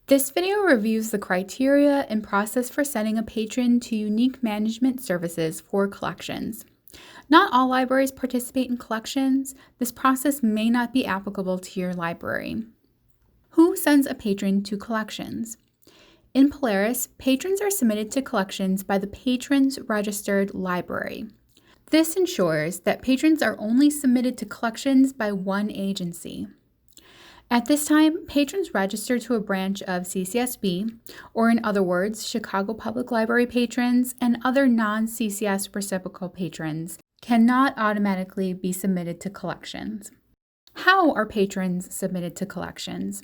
This video reviews the criteria and process for sending a patron to unique management services for collections. Not all libraries participate in collections. This process may not be applicable to your library. Who sends a patron to collections? In Polaris, patrons are submitted to collections by the patron's registered library. This ensures that patrons are only submitted to collections by one agency. At this time, patrons registered to a branch of CCSB, or in other words, Chicago Public Library patrons and other non-CCS reciprocal patrons, cannot automatically be submitted to collections. How are patrons submitted to collections?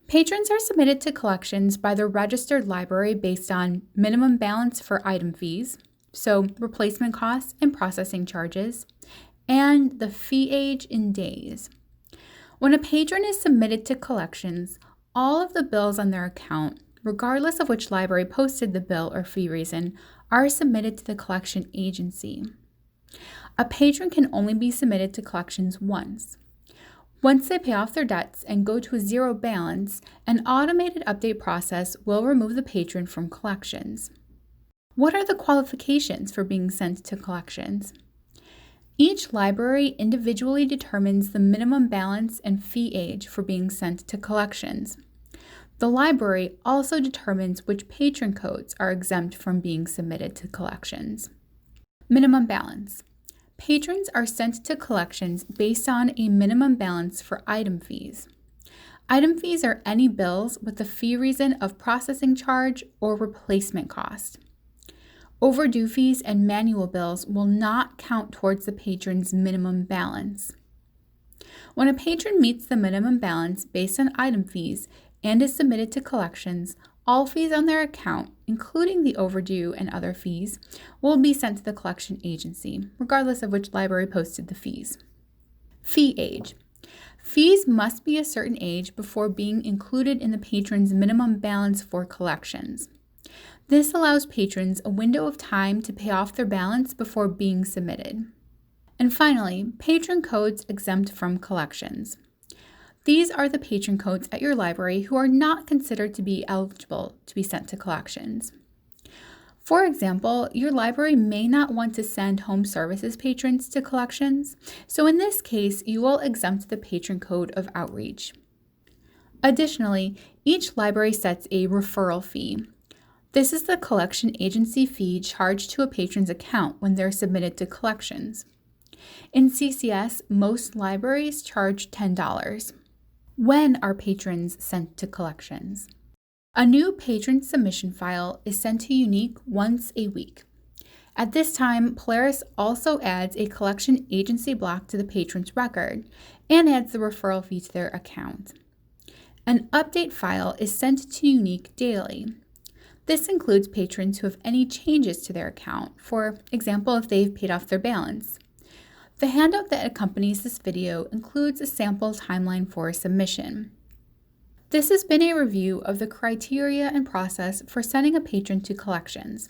Patrons are submitted to collections by the registered library based on minimum balance for item fees, so replacement costs and processing charges, and the fee age in days. When a patron is submitted to collections, all of the bills on their account, regardless of which library posted the bill or fee reason, are submitted to the collection agency. A patron can only be submitted to collections once. Once they pay off their debts and go to a zero balance, an automated update process will remove the patron from collections. What are the qualifications for being sent to collections? Each library individually determines the minimum balance and fee age for being sent to collections. The library also determines which patron codes are exempt from being submitted to collections. Minimum balance. Patrons are sent to collections based on a minimum balance for item fees. Item fees are any bills with the fee reason of processing charge or replacement cost. Overdue fees and manual bills will not count towards the patron's minimum balance. When a patron meets the minimum balance based on item fees and is submitted to collections, all fees on their account, including the overdue and other fees, will be sent to the collection agency, regardless of which library posted the fees. Fee age. Fees must be a certain age before being included in the patron's minimum balance for collections. This allows patrons a window of time to pay off their balance before being submitted. And finally, patron codes exempt from collections. These are the patron codes at your library who are not considered to be eligible to be sent to collections. For example, your library may not want to send home services patrons to collections, so in this case, you will exempt the patron code of outreach. Additionally, each library sets a referral fee. This is the collection agency fee charged to a patron's account when they're submitted to collections. In CCS, most libraries charge $10. When are patrons sent to collections? A new patron submission file is sent to Unique once a week. At this time, Polaris also adds a collection agency block to the patron's record and adds the referral fee to their account. An update file is sent to Unique daily. This includes patrons who have any changes to their account, for example, if they've paid off their balance. The handout that accompanies this video includes a sample timeline for submission. This has been a review of the criteria and process for sending a patron to collections.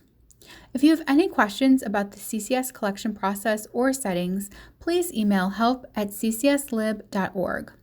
If you have any questions about the CCS collection process or settings, please email help@ccslib.org.